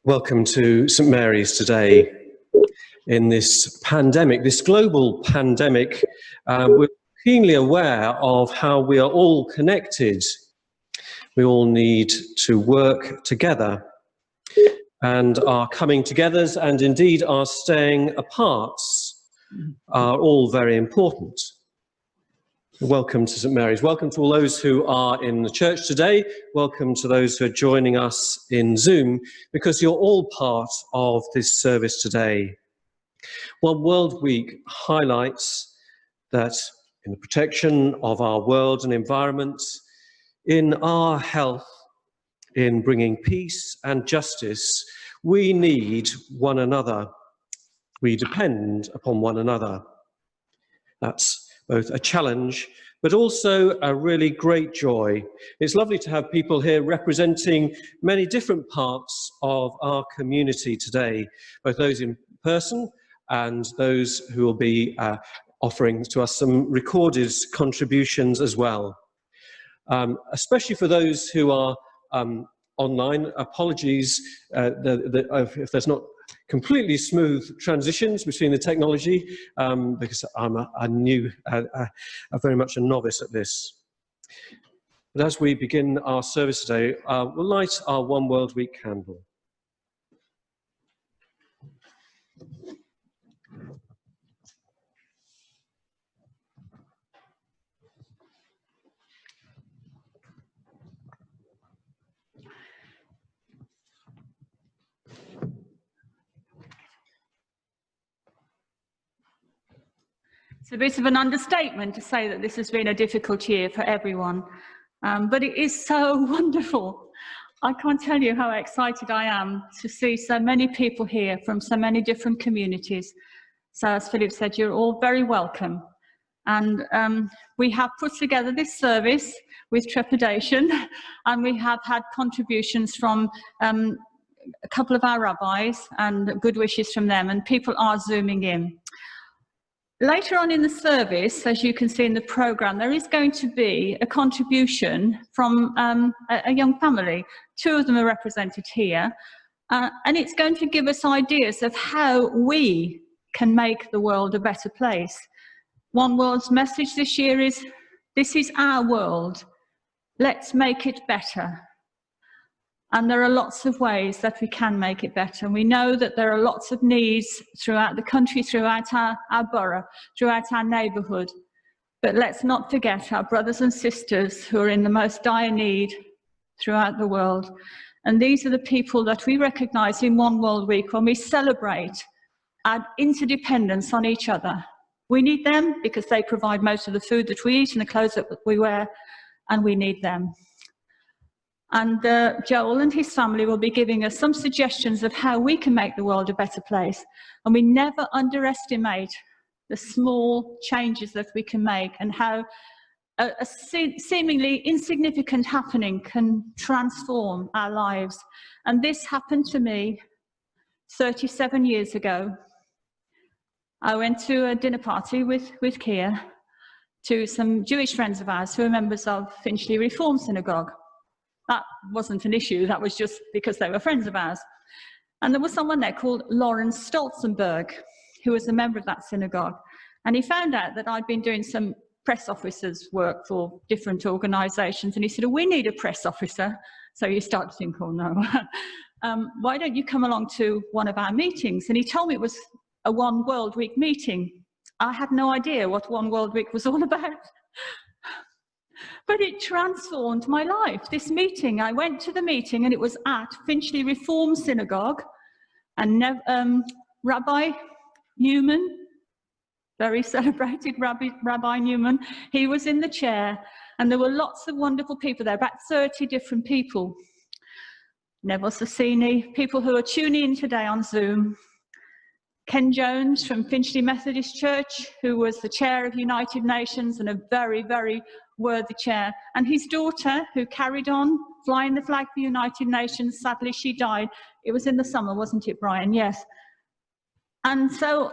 Welcome to St Mary's today. In this pandemic, this global pandemic, we're keenly aware of how we are all connected. We all need to work together, and our coming togethers and indeed our staying aparts are all very important. Welcome to St Mary's. Welcome to all those who are in the church today. Welcome to those who are joining us in Zoom, because you're all part of this service today. One World Week highlights that in the protection of our world and environment, in our health, in bringing peace and justice, we need one another. We depend upon one another. That's both a challenge, but also a really great joy. It's lovely to have people here representing many different parts of our community today, both those in person and those who will be offering to us some recorded contributions as well. Especially for those who are online, apologies if there's not completely smooth transitions between the technology, because I'm very much a novice at this. But as we begin our service today, we'll light our One World Week candle. It's a bit of an understatement to say that this has been a difficult year for everyone, but it is so wonderful. I can't tell you how excited I am to see so many people here from so many different communities. So as Philip said, you're all very welcome. And we have put together this service with trepidation, and we have had contributions from a couple of our rabbis and good wishes from them, and people are zooming in. Later on in the service, as you can see in the programme, there is going to be a contribution from a young family. Two of them are represented here, and it's going to give us ideas of how we can make the world a better place. One World's message this year is, this is our world, let's make it better. And there are lots of ways that we can make it better. And we know that there are lots of needs throughout the country, throughout our borough, throughout our neighbourhood. But let's not forget our brothers and sisters who are in the most dire need throughout the world. And these are the people that we recognise in One World Week when we celebrate our interdependence on each other. We need them because they provide most of the food that we eat and the clothes that we wear, and we need them. And Joel and his family will be giving us some suggestions of how we can make the world a better place. And we never underestimate the small changes that we can make, and how a seemingly insignificant happening can transform our lives. And this happened to me 37 years ago. I went to a dinner party with Keir to some Jewish friends of ours who are members of Finchley Reform Synagogue. That wasn't an issue, that was just because they were friends of ours. And there was someone there called Lawrence Stolzenberg, who was a member of that synagogue. And he found out that I'd been doing some press officers' work for different organisations. And he said, oh, we need a press officer. So you start to think, oh no, why don't you come along to one of our meetings? And he told me it was a One World Week meeting. I had no idea what One World Week was all about. But it transformed my life, this meeting. I went to the meeting, and it was at Finchley Reform Synagogue, and Rabbi Newman, very celebrated Rabbi Newman, he was in the chair, and there were lots of wonderful people there, about 30 different people. Neville Sassini, people who are tuning in today on Zoom. Ken Jones from Finchley Methodist Church, who was the chair of United Nations and a very, very worthy chair, and his daughter, who carried on flying the flag for United Nations. Sadly, she died. It was in the summer, wasn't it, Brian? Yes. And so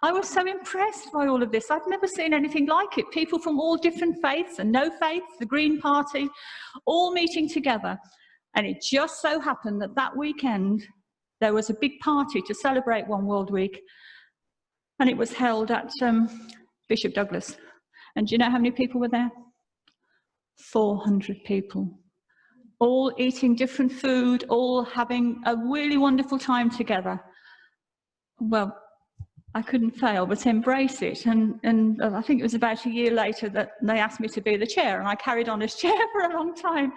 I was so impressed by all of this. I'd never seen anything like it. People from all different faiths and no faiths, the Green Party, all meeting together. And it just so happened that that weekend, there was a big party to celebrate One World Week, and it was held at Bishop Douglas. And do you know how many people were there? 400 people, all eating different food, all having a really wonderful time together. Well, I couldn't fail but embrace it. And I think it was about a year later that they asked me to be the chair, and I carried on as chair for a long time.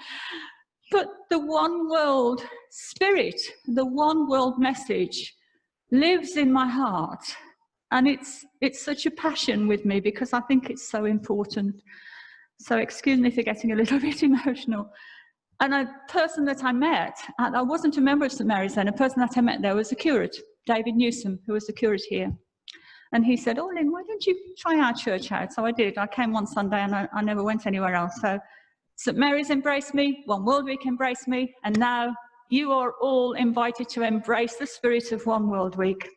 But the one world spirit, the one world message lives in my heart. And it's such a passion with me because I think it's so important. So excuse me for getting a little bit emotional. And a person that I met, and I wasn't a member of St Mary's then, a person that I met there was a curate, David Newsom, who was the curate here. And he said, "Oh, Lynn, why don't you try our church out?" So I did. I came one Sunday and I never went anywhere else. So St Mary's embraced me, One World Week embraced me, and now you are all invited to embrace the spirit of One World Week.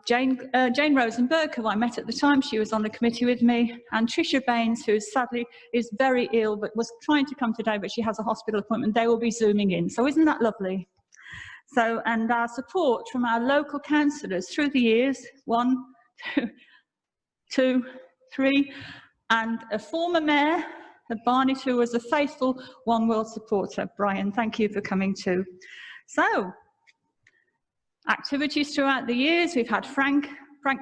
Jane Rosenberg, who I met at the time, she was on the committee with me, and Tricia Baines, who sadly is very ill but was trying to come today, but she has a hospital appointment. They will be Zooming in. So isn't that lovely? So, and our support from our local councillors through the years, 1, 2, 3, and a former mayor of Barnet who was a faithful One World supporter. Brian, thank you for coming too. So, activities throughout the years. We've had Frank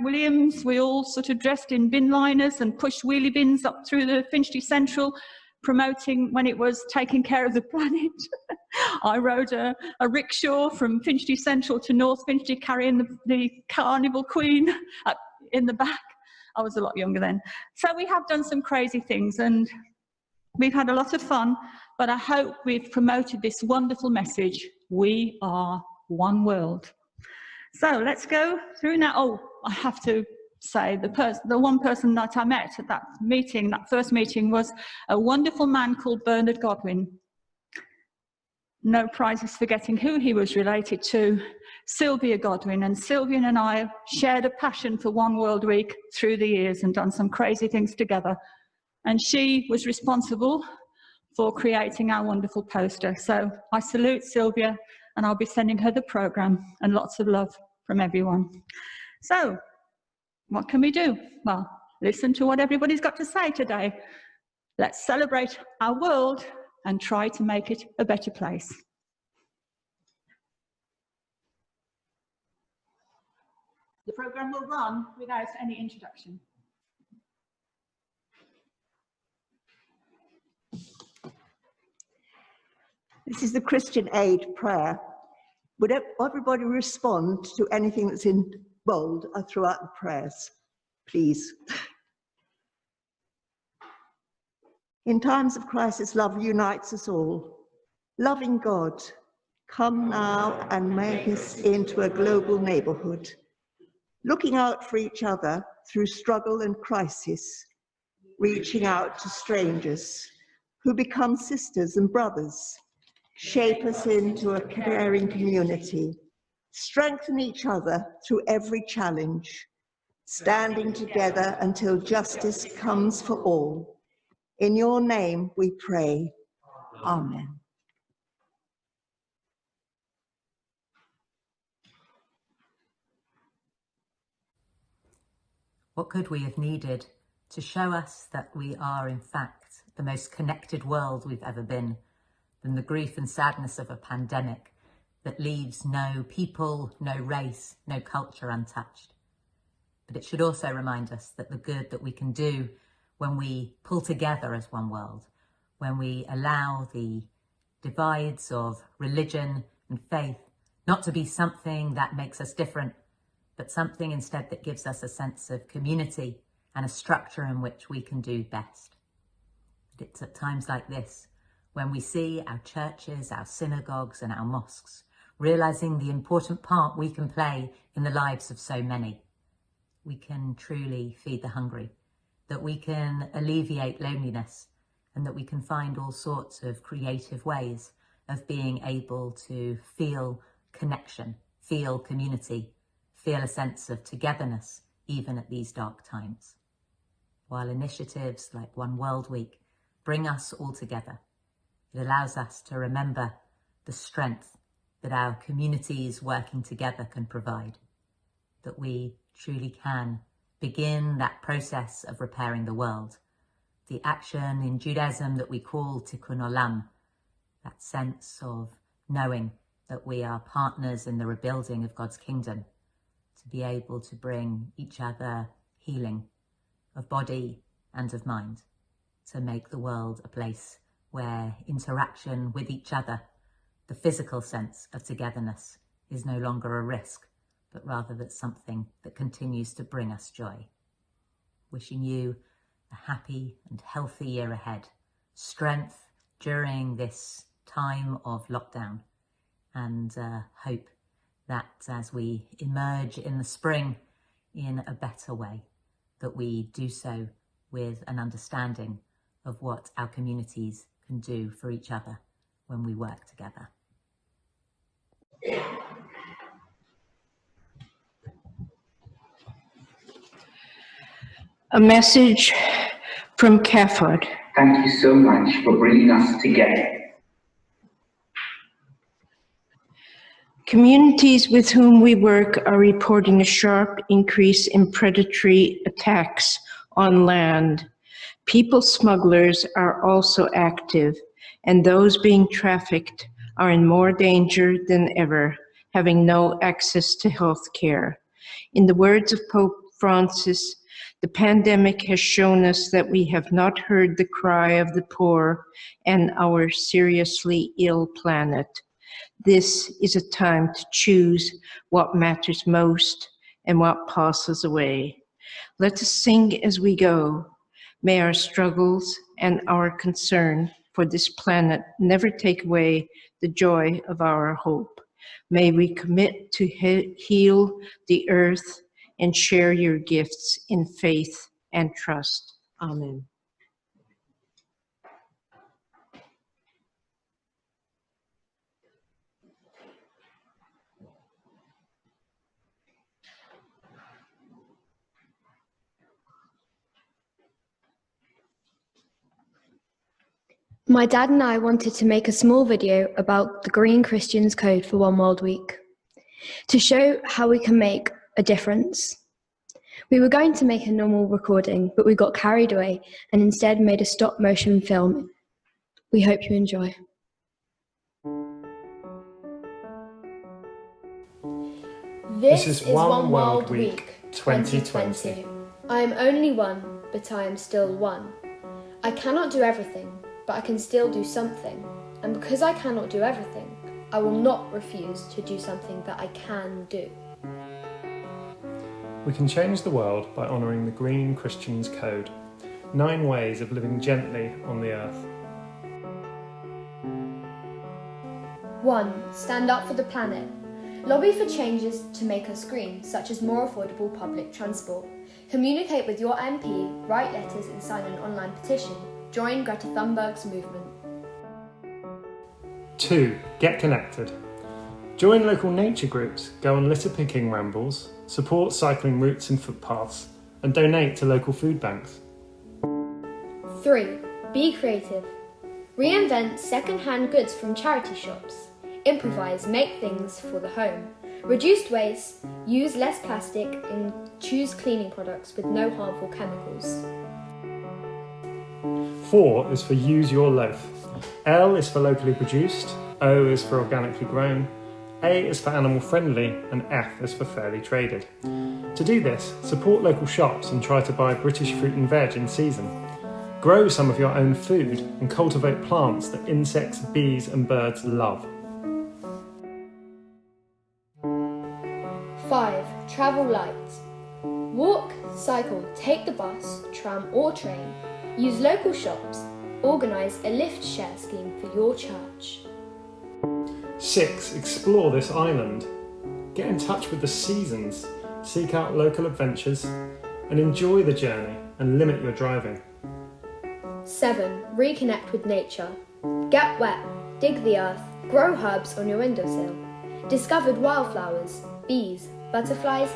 Williams. We all sort of dressed in bin liners and pushed wheelie bins up through the Finchley Central, promoting when it was taking care of the planet. I rode a rickshaw from Finchley Central to North Finchley, carrying the Carnival Queen in the back. I was a lot younger then. So we have done some crazy things and we've had a lot of fun, but I hope we've promoted this wonderful message. We are one world. So let's go through now. Oh, I have to say the one person that I met at that meeting, that first meeting, was a wonderful man called Bernard Godwin. No prizes for getting who he was related to, Sylvia Godwin. And Sylvia and I shared a passion for One World Week through the years and done some crazy things together. And she was responsible for creating our wonderful poster. So I salute Sylvia, and I'll be sending her the programme, and lots of love from everyone. So, what can we do? Well, listen to what everybody's got to say today. Let's celebrate our world and try to make it a better place. The programme will run without any introduction. This is the Christian Aid prayer. Would everybody respond to anything that's in bold throughout the prayers, please? In times of crisis, love unites us all. Loving God, come now and make us into a global neighbourhood, looking out for each other through struggle and crisis, reaching out to strangers who become sisters and brothers. Shape us into a caring community, strengthen each other through every challenge, standing together until justice comes for all. In your name we pray. Amen. What could we have needed to show us that we are, in fact, the most connected world we've ever been, than the grief and sadness of a pandemic that leaves no people, no race, no culture untouched? But it should also remind us that the good that we can do when we pull together as one world, when we allow the divides of religion and faith not to be something that makes us different, but something instead that gives us a sense of community and a structure in which we can do best. But it's at times like this when we see our churches, our synagogues and our mosques realizing the important part we can play in the lives of so many. We can truly feed the hungry, that we can alleviate loneliness, and that we can find all sorts of creative ways of being able to feel connection, feel community, feel a sense of togetherness, even at these dark times. While initiatives like One World Week bring us all together, it allows us to remember the strength that our communities working together can provide, that we truly can begin that process of repairing the world, the action in Judaism that we call tikkun olam, that sense of knowing that we are partners in the rebuilding of God's kingdom, to be able to bring each other healing of body and of mind, to make the world a place where interaction with each other, the physical sense of togetherness, is no longer a risk, but rather that's something that continues to bring us joy. Wishing you a happy and healthy year ahead, strength during this time of lockdown, and hope that as we emerge in the spring in a better way, that we do so with an understanding of what our communities can do for each other when we work together. A message from CAFOD. Thank you so much for bringing us together. Communities with whom we work are reporting a sharp increase in predatory attacks on land. People smugglers are also active, and those being trafficked are in more danger than ever, having no access to health care. In the words of Pope Francis, the pandemic has shown us that we have not heard the cry of the poor and our seriously ill planet. This is a time to choose what matters most and what passes away. Let us sing as we go. May our struggles and our concern for this planet never take away the joy of our hope. May we commit to heal the earth and share your gifts in faith and trust. Amen. My dad and I wanted to make a small video about the Green Christians Code for One World Week, to show how we can make a difference. We were going to make a normal recording, but we got carried away and instead made a stop-motion film. We hope you enjoy. This is One World Week 2020. I am only one, but I am still one. I cannot do everything, but I can still do something. And because I cannot do everything, I will not refuse to do something that I can do. We can change the world by honouring the Green Christians Code, 9 ways of living gently on the earth. 1. Stand up for the planet. Lobby for changes to make us green, such as more affordable public transport. Communicate with your MP, write letters and sign an online petition. Join Greta Thunberg's movement. 2. Get connected. Join local nature groups, go on litter picking rambles, support cycling routes and footpaths, and donate to local food banks. 3. Be creative. Reinvent second-hand goods from charity shops. Improvise, make things for the home. Reduce waste, use less plastic and choose cleaning products with no harmful chemicals. 4 is for use your loaf. L is for locally produced, O is for organically grown, A is for animal friendly, and F is for fairly traded. To do this, support local shops and try to buy British fruit and veg in season. Grow some of your own food and cultivate plants that insects, bees and birds love. 5. Travel light. Walk, cycle, take the bus, tram or train. Use local shops. Organise a lift share scheme for your church. 6. Explore this island. Get in touch with the seasons, seek out local adventures, and enjoy the journey and limit your driving. 7. Reconnect with nature. Get wet, dig the earth, grow herbs on your windowsill. Discovered wildflowers, bees, butterflies,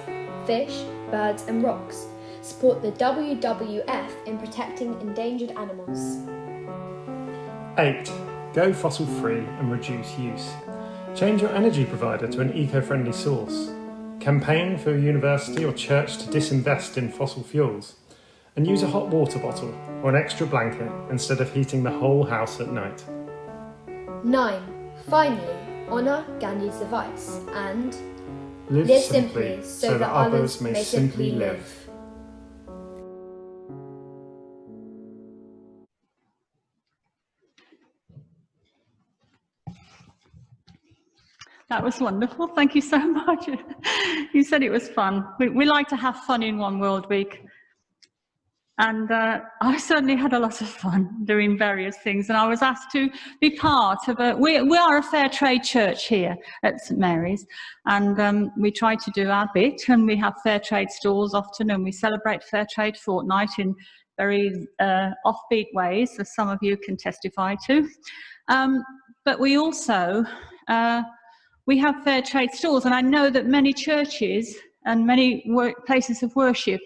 fish, birds and rocks. Support the WWF in protecting endangered animals. 8. Go fossil free and reduce use. Change your energy provider to an eco-friendly source. Campaign for a university or church to disinvest in fossil fuels. And use a hot water bottle or an extra blanket instead of heating the whole house at night. 9. Finally, honour Gandhi's advice and Live simply so that others may simply live. That was wonderful. Thank you so much. You said it was fun. We like to have fun in One World Week. And I certainly had a lot of fun doing various things. And I was asked to be part of we are a fair trade church here at St Mary's. And we try to do our bit. And we have fair trade stalls often. And we celebrate Fair Trade Fortnight in very offbeat ways, as some of you can testify to. But we also... we have fair trade stalls, and I know that many churches and many places of worship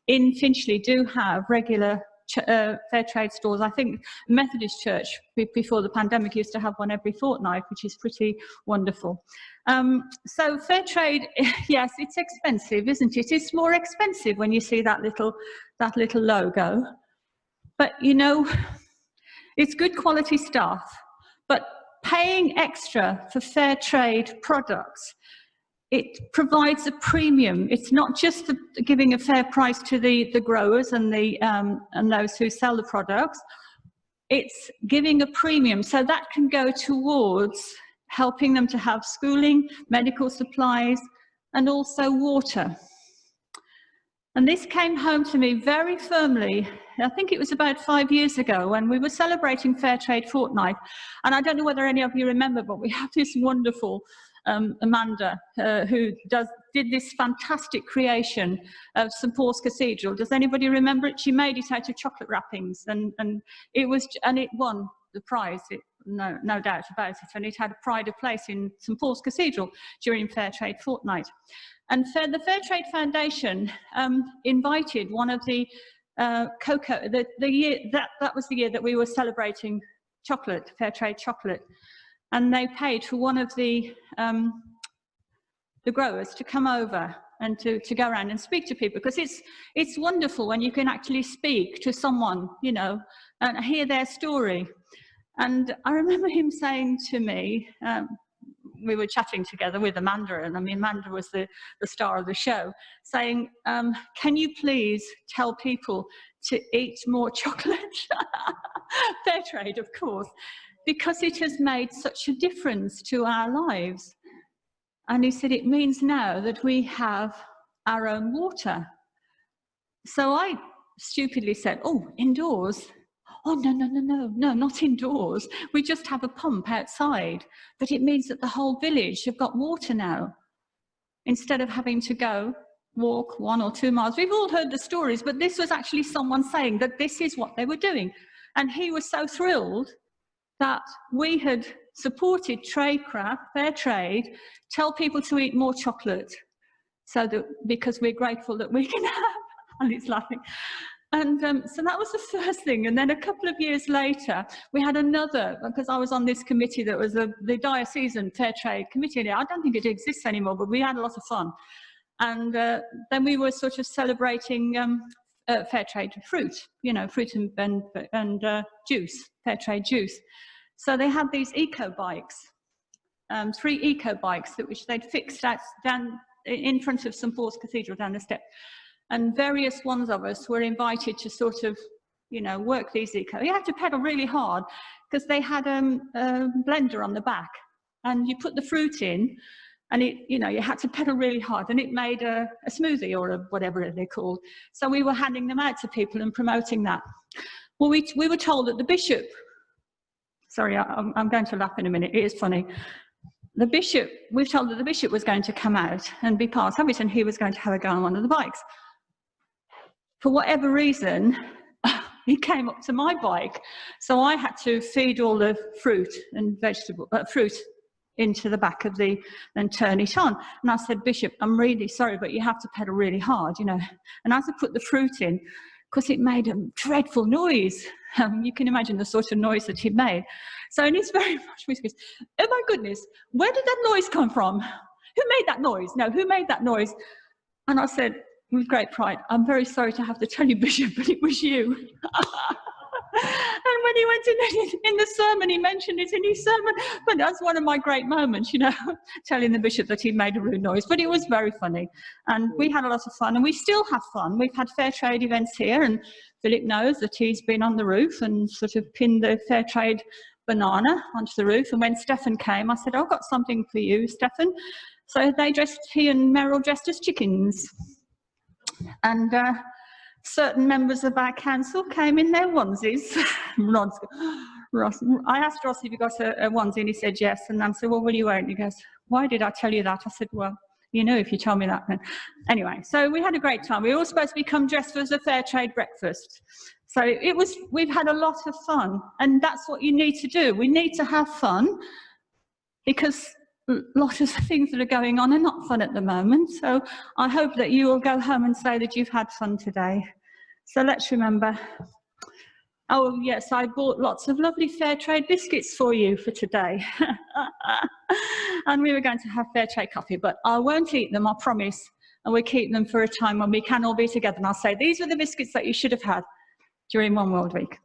in Finchley do have regular fair trade stores. I think Methodist Church, before the pandemic, used to have one every fortnight, which is pretty wonderful. So fair trade, yes, it's expensive, isn't it? It's more expensive when you see that little logo. But, you know, it's good quality stuff. But paying extra for fair trade products, it provides a premium. It's not just giving a fair price to the growers and those who sell the products. It's giving a premium, so that can go towards helping them to have schooling, medical supplies, and also water. And this came home to me very firmly. I think it was about 5 years ago when we were celebrating Fair Trade Fortnight. And I don't know whether any of you remember, but we have this wonderful Amanda who did this fantastic creation of St Paul's Cathedral. Does anybody remember it? She made it out of chocolate wrappings, and it won the prize. No doubt about it. And it had a pride of place in St Paul's Cathedral during Fair Trade Fortnight. And the Fair Trade Foundation invited one of the cocoa. The year that was the year that we were celebrating chocolate, Fair Trade chocolate, and they paid for one of the growers to come over and to go around and speak to people, because it's wonderful when you can actually speak to someone, you know, and hear their story. And I remember him saying to me, we were chatting together with Amanda, and I mean, Amanda was the star of the show, saying, can you please tell people to eat more chocolate? Fair trade, of course, because it has made such a difference to our lives. And he said, it means now that we have our own water. So I stupidly said, oh, indoors? Oh, no, not indoors. We just have a pump outside. But it means that the whole village have got water now, instead of having to walk 1 or 2 miles. We've all heard the stories, but this was actually someone saying that this is what they were doing. And he was so thrilled that we had supported tradecraft, fair trade, tell people to eat more chocolate, because we're grateful that we can have, and he's laughing. And so that was the first thing. And then a couple of years later, we had another, because I was on this committee that was the diocesan fair trade committee. I don't think it exists anymore, but we had a lot of fun. And then we were sort of celebrating fair trade fruit, you know, fruit and juice, fair trade juice. So they had these eco bikes, 3 eco bikes which they'd fixed down in front of St Paul's Cathedral down the step. And various ones of us were invited to sort of, you know, work these eco. You had to pedal really hard because they had a blender on the back, and you put the fruit in, and you had to pedal really hard, and it made a smoothie or whatever they're called. So we were handing them out to people and promoting that. Well, we were told that the bishop, sorry, I'm going to laugh in a minute, it is funny. We've told that the bishop was going to come out and be part of it, and he was going to have a go on one of the bikes. For whatever reason, he came up to my bike, so I had to feed all the fruit and fruit into the back of and turn it on. And I said, Bishop, I'm really sorry, but you have to pedal really hard, you know. And as I put the fruit in, because it made a dreadful noise, You can imagine the sort of noise that he made. So in his very much whispers, oh my goodness, where did that noise come from? Who made that noise? No, who made that noise? And I said, with great pride, I'm very sorry to have to tell you, Bishop, but it was you. And when he went in the sermon, he mentioned it in his sermon. But that's one of my great moments, you know, telling the bishop that he made a rude noise. But it was very funny. And we had a lot of fun, and we still have fun. We've had fair trade events here, and Philip knows that he's been on the roof and sort of pinned the fair trade banana onto the roof. And when Stefan came, I said, I've got something for you, Stefan. So he and Meryl dressed as chickens. And certain members of our council came in their onesies. Ross, I asked Ross if he got a onesie, and he said yes. And I said, well, will you won't? And he goes, why did I tell you that? I said, well, you know, if you told me that then. Anyway, so we had a great time. We were all supposed to become dressed for the fair trade breakfast. So we've had a lot of fun, and that's what you need to do. We need to have fun, because a lot of things that are going on are not fun at the moment. So I hope that you will go home and say that you've had fun today. So let's remember. Oh yes, I bought lots of lovely fair trade biscuits for you for today. And we were going to have fair trade coffee, but I won't eat them, I promise. And we'll keep them for a time when we can all be together. And I'll say, these were the biscuits that you should have had during One World Week.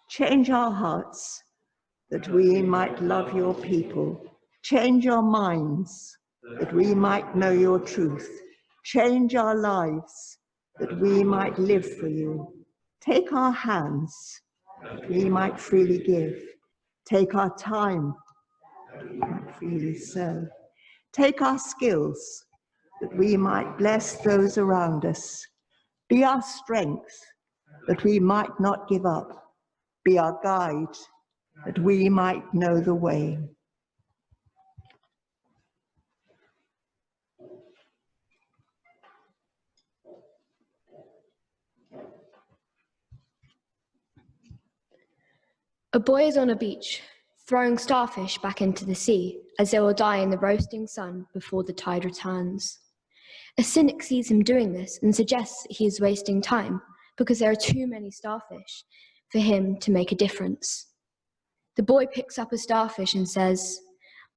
Change our hearts that we might love your people. Change our minds that we might know your truth. Change our lives that we might live for you. Take our hands that we might freely give. Take our time that we might freely serve. Take our skills that we might bless those around us. Be our strength that we might not give up. Be our guide, that we might know the way. A boy is on a beach, throwing starfish back into the sea as they will die in the roasting sun before the tide returns. A cynic sees him doing this and suggests that he is wasting time because there are too many starfish for him to make a difference. The boy picks up a starfish and says,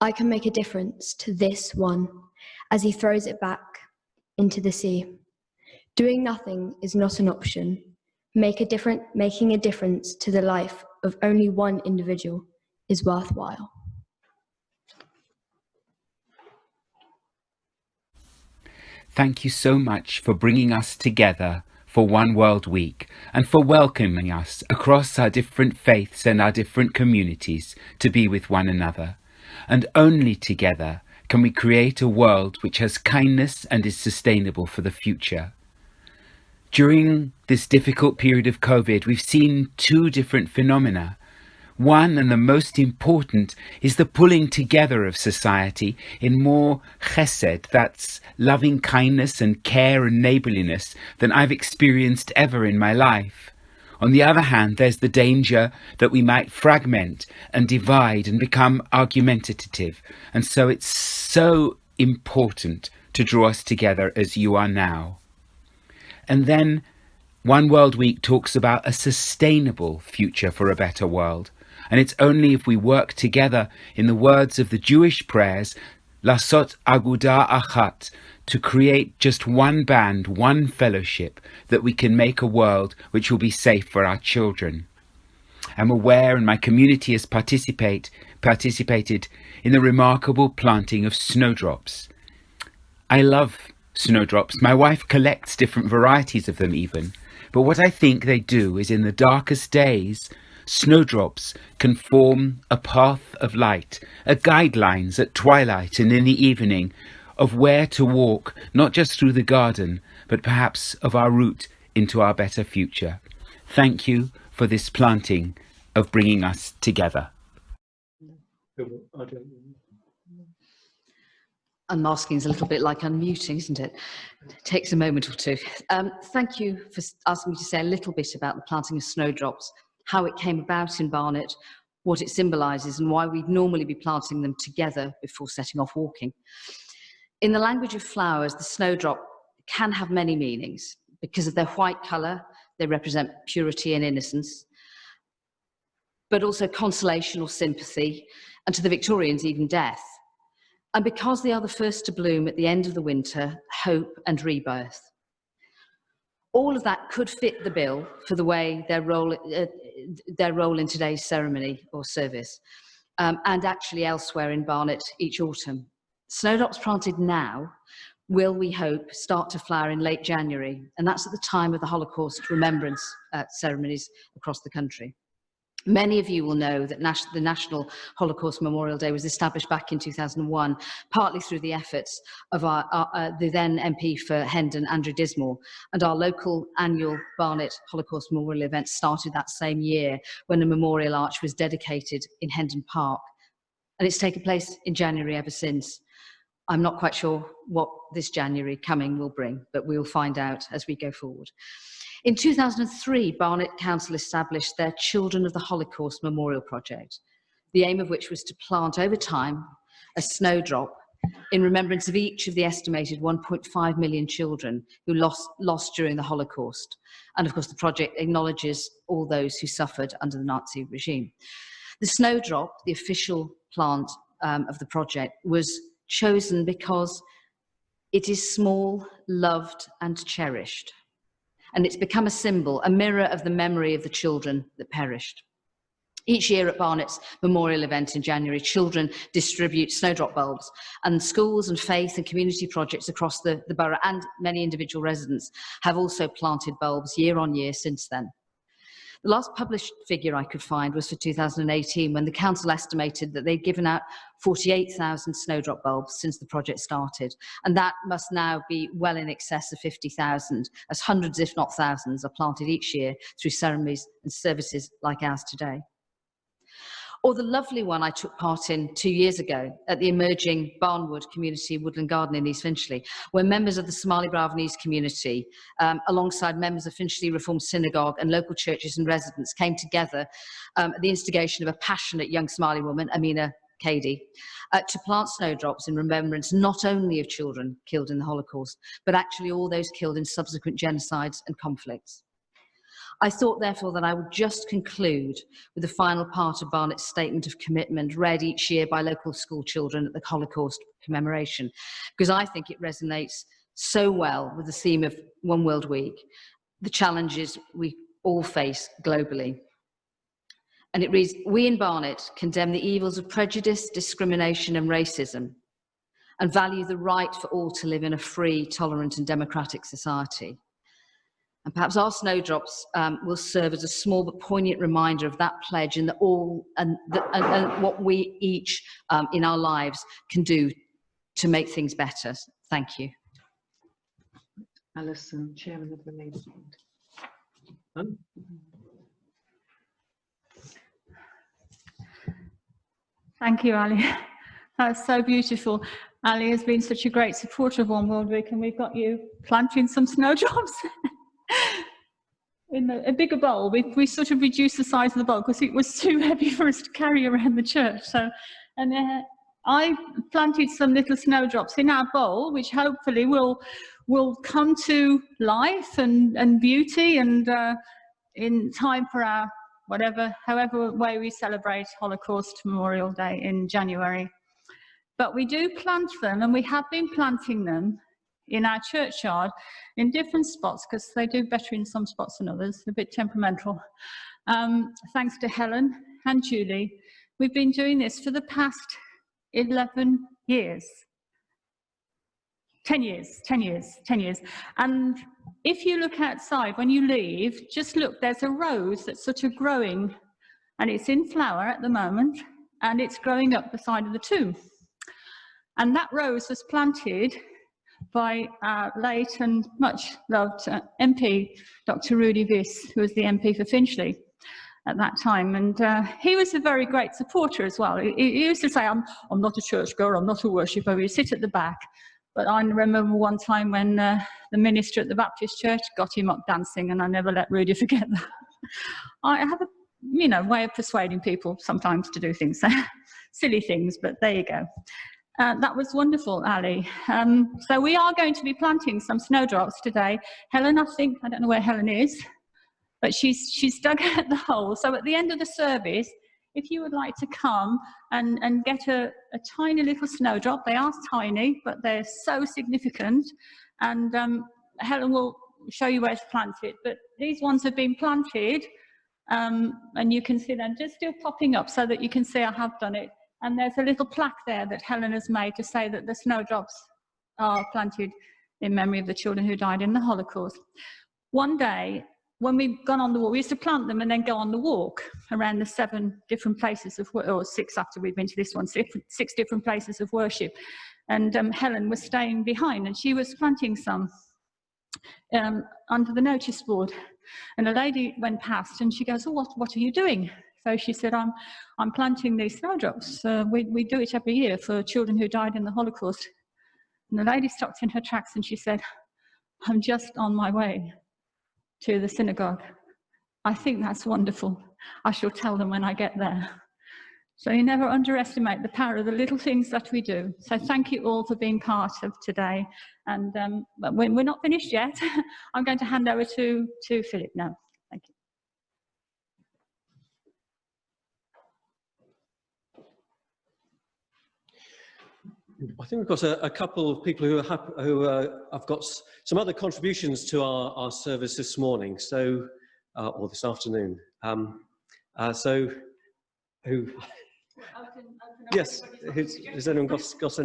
I can make a difference to this one, as he throws it back into the sea. Doing nothing is not an option. Making a difference to the life of only one individual is worthwhile. Thank you so much for bringing us together for One World Week and for welcoming us across our different faiths and our different communities to be with one another. And only together can we create a world which has kindness and is sustainable for the future. During this difficult period of COVID, we've seen two different phenomena. One, and the most important, is the pulling together of society in more chesed, that's loving kindness and care and neighbourliness, than I've experienced ever in my life. On the other hand, there's the danger that we might fragment and divide and become argumentative. And so it's so important to draw us together as you are now. And then One World Week talks about a sustainable future for a better world. And it's only if we work together, in the words of the Jewish prayers, Lasot Aguda Achat, to create just one band, one fellowship, that we can make a world which will be safe for our children. I'm aware, and my community has participated in the remarkable planting of snowdrops. I love snowdrops. My wife collects different varieties of them even. But what I think they do is, in the darkest days, snowdrops can form a path of light, a guidelines at twilight and in the evening of where to walk, not just through the garden, but perhaps of our route into our better future. Thank you for this planting of bringing us together. Unmasking is a little bit like unmuting, isn't it? It takes a moment or two. Thank you for asking me to say a little bit about the planting of snowdrops, how it came about in Barnet, what it symbolises, and why we'd normally be planting them together before setting off walking. In the language of flowers, the snowdrop can have many meanings. Because of their white colour, they represent purity and innocence, but also consolation or sympathy, and to the Victorians, even death. And because they are the first to bloom at the end of the winter, hope and rebirth. All of that could fit the bill for the way their role in today's ceremony or service, and actually elsewhere in Barnet each autumn. Snowdrops planted now will, we hope, start to flower in late January, and that's at the time of the Holocaust remembrance ceremonies across the country. Many of you will know that the National Holocaust Memorial Day was established back in 2001, partly through the efforts of the then MP for Hendon, Andrew Dismore, and our local annual Barnet Holocaust Memorial event started that same year when a memorial arch was dedicated in Hendon Park. And it's taken place in January ever since. I'm not quite sure what this January coming will bring, but we'll find out as we go forward. In 2003, Barnet Council established their Children of the Holocaust Memorial Project, the aim of which was to plant over time a snowdrop in remembrance of each of the estimated 1.5 million children who lost during the Holocaust. And of course, the project acknowledges all those who suffered under the Nazi regime. The snowdrop, the official plant of the project, was chosen because it is small, loved and cherished. And it's become a symbol, a mirror of the memory of the children that perished. Each year at Barnet's memorial event in January, children distribute snowdrop bulbs, and schools and faith and community projects across the borough and many individual residents have also planted bulbs year on year since then. The last published figure I could find was for 2018, when the council estimated that they'd given out 48,000 snowdrop bulbs since the project started. And that must now be well in excess of 50,000, as hundreds, if not thousands, are planted each year through ceremonies and services like ours today. Or the lovely one I took part in 2 years ago at the emerging Barnwood Community Woodland Garden in East Finchley, where members of the Somali Bravanese community, alongside members of Finchley Reformed Synagogue and local churches and residents, came together at the instigation of a passionate young Somali woman, Amina Cady, to plant snowdrops in remembrance not only of children killed in the Holocaust, but actually all those killed in subsequent genocides and conflicts. I thought, therefore, that I would just conclude with the final part of Barnet's statement of commitment, read each year by local school children at the Holocaust commemoration, because I think it resonates so well with the theme of One World Week, the challenges we all face globally. And it reads, "We in Barnet condemn the evils of prejudice, discrimination and racism, and value the right for all to live in a free, tolerant and democratic society." And perhaps our snowdrops will serve as a small but poignant reminder of that pledge and what we each in our lives can do to make things better. Thank you. Alison, Chairman of the Labour Board. Thank you, Ali. That's so beautiful. Ali has been such a great supporter of One World Week, and we've got you planting some snowdrops. In a bigger bowl. We sort of reduced the size of the bowl because it was too heavy for us to carry around the church. So, and I planted some little snowdrops in our bowl, which hopefully will come to life and beauty and in time for our however way we celebrate Holocaust Memorial Day in January. But we do plant them, and we have been planting them in our churchyard in different spots, because they do better in some spots than others, a bit temperamental. Thanks to Helen and Julie, we've been doing this for the past 11 years. 10 years. And if you look outside, when you leave, just look, there's a rose that's sort of growing, and it's in flower at the moment, and it's growing up the side of the tomb. And that rose was planted by our late and much loved MP, Dr. Rudy Viss, who was the MP for Finchley at that time. And he was a very great supporter as well. He used to say, I'm not a churchgoer, I'm not a worshipper. He'd sit at the back. But I remember one time when the minister at the Baptist church got him up dancing, and I never let Rudy forget that. I have a way of persuading people sometimes to do things, silly things, but there you go. That was wonderful, Ali. So we are going to be planting some snowdrops today. Helen, I don't know where Helen is, but she's dug out the hole. So at the end of the service, if you would like to come and get a tiny little snowdrop, they are tiny, but they're so significant. And Helen will show you where to plant it. But these ones have been planted, and you can see them just still popping up so that you can see I have done it. And there's a little plaque there that Helen has made to say that the snowdrops are planted in memory of the children who died in the Holocaust. One day, when we've gone on the walk, we used to plant them and then go on the walk around the 7 different places of, or 6 after we'd been to this one, 6 different places of worship. And Helen was staying behind, and she was planting some under the notice board. And a lady went past and she goes, "Oh, what are you doing?" So she said, I'm planting these snowdrops. We do it every year for children who died in the Holocaust. And the lady stopped in her tracks and she said, "I'm just on my way to the synagogue. I think that's wonderful. I shall tell them when I get there." So you never underestimate the power of the little things that we do. So thank you all for being part of today. And but we're not finished yet. I'm going to hand over to Philip now. Thank you. I think we've got a couple of people who have got some other contributions to our service this morning, so or this afternoon. So, who? Yes, has anyone got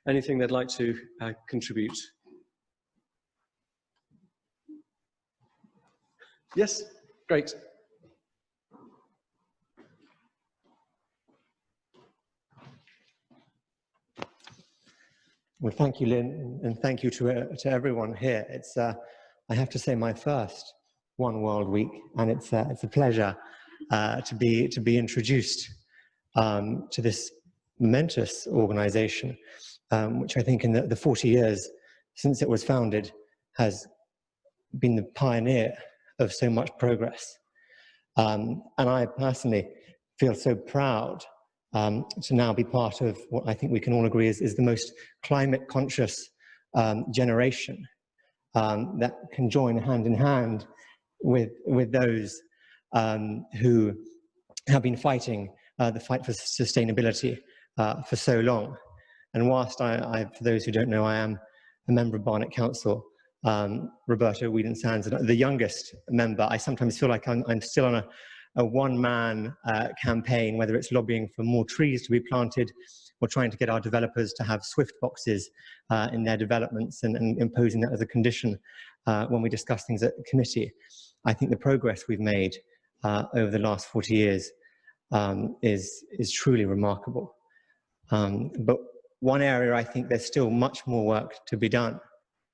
anything they'd like to contribute? Yes, great. Well, thank you, Lynn, and thank you to everyone here. It's, I have to say, my first One World Week, and it's a pleasure to be introduced to this momentous organisation, which I think in the 40 years since it was founded has been the pioneer of so much progress. And I personally feel so proud to now be part of what I think we can all agree is the most climate conscious generation that can join hand in hand with those who have been fighting the fight for sustainability for so long. And whilst for those who don't know, I am a member of Barnet Council, Roberta Whedon-Sands, the youngest member, I sometimes feel like I'm still on a one-man campaign, whether it's lobbying for more trees to be planted or trying to get our developers to have Swift boxes in their developments and imposing that as a condition when we discuss things at committee. I think the progress we've made over the last 40 years is truly remarkable. But one area I think there's still much more work to be done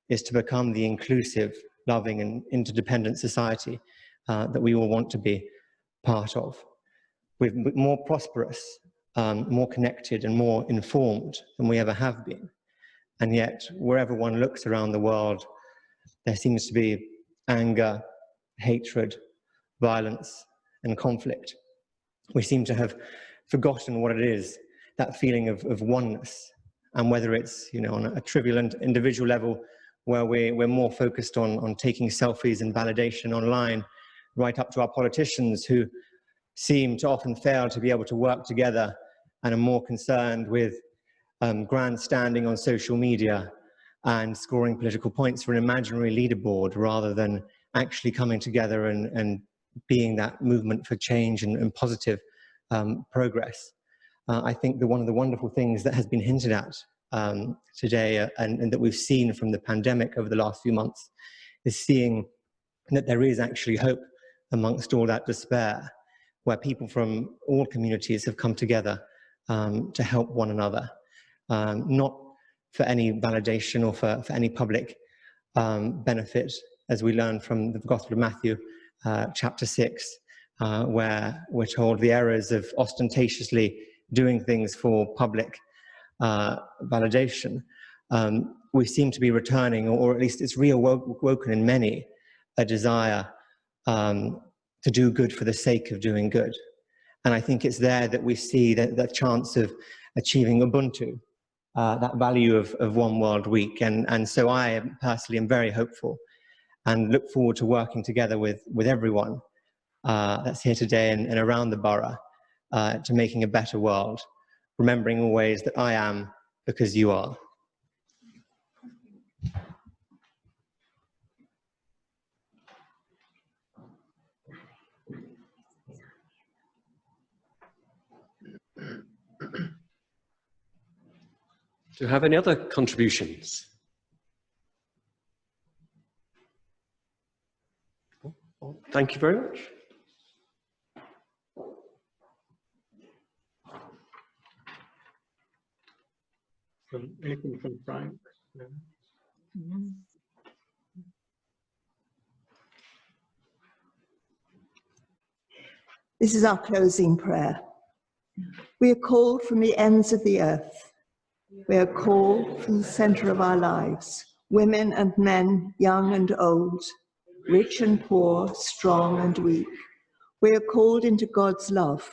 is to become the inclusive, loving and interdependent society that we all want to be part of. We're more prosperous, more connected and more informed than we ever have been. And yet, wherever one looks around the world, there seems to be anger, hatred, violence, and conflict. We seem to have forgotten what it is, that feeling of oneness, and whether it's, you know, on a trivial and individual level, where we're more focused on taking selfies and validation online, right up to our politicians who seem to often fail to be able to work together and are more concerned with grandstanding on social media and scoring political points for an imaginary leaderboard rather than actually coming together and being that movement for change and positive progress. I think that one of the wonderful things that has been hinted at today and that we've seen from the pandemic over the last few months is seeing that there is actually hope amongst all that despair, where people from all communities have come together to help one another, not for any validation or for any public benefit, as we learn from the Gospel of Matthew, chapter 6, where we're told the errors of ostentatiously doing things for public validation. We seem to be returning, or at least it's reawoken in many, a desire to do good for the sake of doing good. And I think it's there that we see that chance of achieving Ubuntu, that value of One World Week. And so I personally am very hopeful and look forward to working together with everyone that's here today and around the borough to making a better world, remembering always that I am because you are. Do you have any other contributions? Thank you very much. Anything from Frank? No? This is our closing prayer. We are called from the ends of the earth. We are called from the center of our lives, women and men, young and old, rich and poor, strong and weak. We are called into God's love,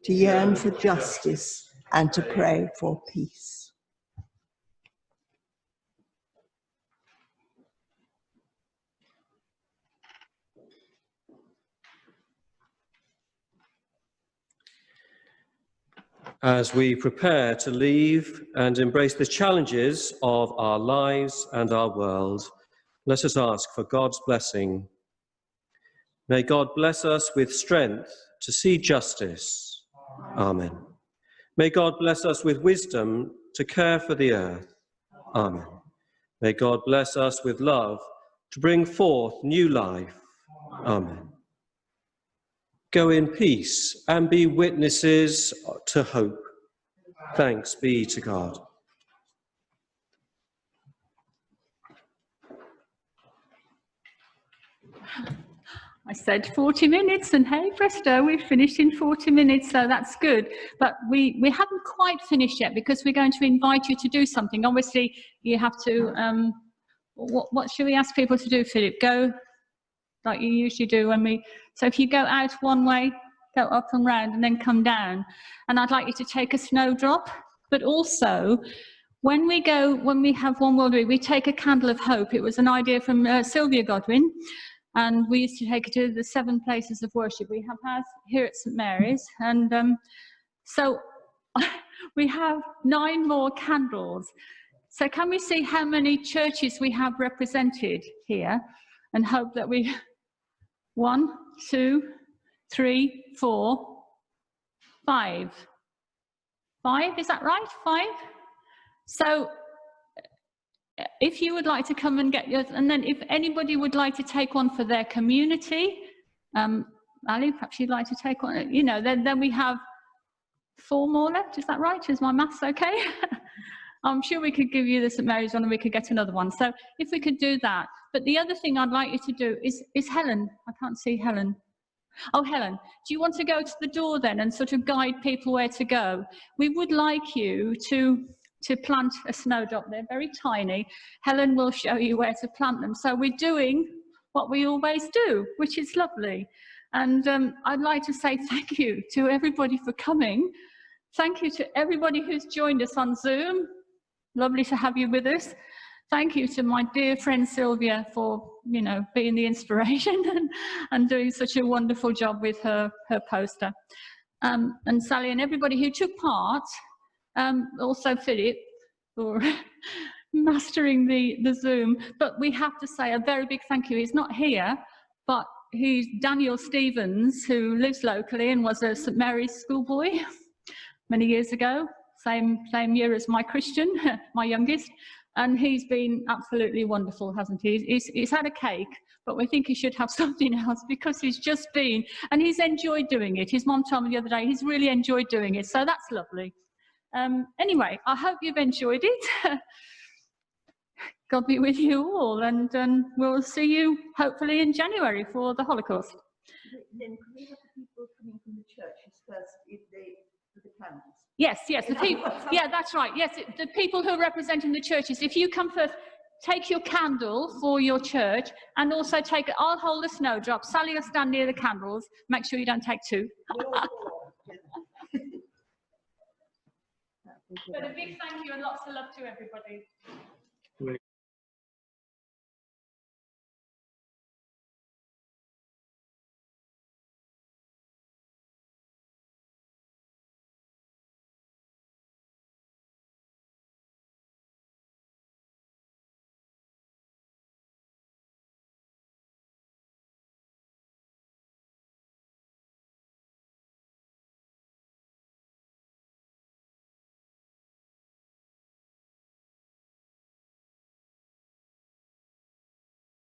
to yearn for justice and to pray for peace. As we prepare to leave and embrace the challenges of our lives and our world, let us ask for God's blessing. May God bless us with strength to see justice. Amen. May God bless us with wisdom to care for the earth. Amen. May God bless us with love to bring forth new life. Amen. Go in peace and be witnesses to hope. Thanks be to God. I said 40 minutes and hey presto, we've finished in 40 minutes, so that's good. But we haven't quite finished yet because we're going to invite you to do something. Obviously, you have to, what should we ask people to do, Philip? Go like you usually do so if you go out one way, go up and round and then come down. And I'd like you to take a snowdrop, but also when we have One World Week, we take a candle of hope. It was an idea from Sylvia Godwin. And we used to take it to the 7 places of worship. We have ours here at St. Mary's. And so we have 9 more candles. So can we see how many churches we have represented here? And hope that 1, 2, 3, 4, 5. 5, is that right? 5? So if you would like to come and get yours, and then if anybody would like to take one for their community, Ali, perhaps you'd like to take one, you know, then we have 4 more left, is that right? Is my maths okay? I'm sure we could give you the St. Mary's one and we could get another one. So if we could do that. But the other thing I'd like you to do is Helen. I can't see Helen. Oh, Helen, do you want to go to the door then and sort of guide people where to go? We would like you to plant a snowdrop. They're very tiny. Helen will show you where to plant them. So we're doing what we always do, which is lovely. And I'd like to say thank you to everybody for coming. Thank you to everybody who's joined us on Zoom. Lovely to have you with us. Thank you to my dear friend Sylvia for, you know, being the inspiration and doing such a wonderful job with her poster. And Sally and everybody who took part. Also Philip for mastering the Zoom. But we have to say a very big thank you. He's not here, but he's Daniel Stevens, who lives locally and was a St. Mary's schoolboy many years ago, same year as my Christian, my youngest. And he's been absolutely wonderful, hasn't he? He's had a cake, but we think he should have something else because he's just been, and he's enjoyed doing it. His mum told me the other day, he's really enjoyed doing it. So that's lovely. Anyway, I hope you've enjoyed it. God be with you all, and we'll see you hopefully in January for the Holocaust. Then can we have the people coming from the churches first, if they, for the candles? Yes, the people. Yeah, that's right. Yes, the people who are representing the churches. If you come first, take your candle for your church, and also take. I'll hold the snowdrop. Sally will stand near the candles. Make sure you don't take 2. But a big thank you and lots of love to everybody.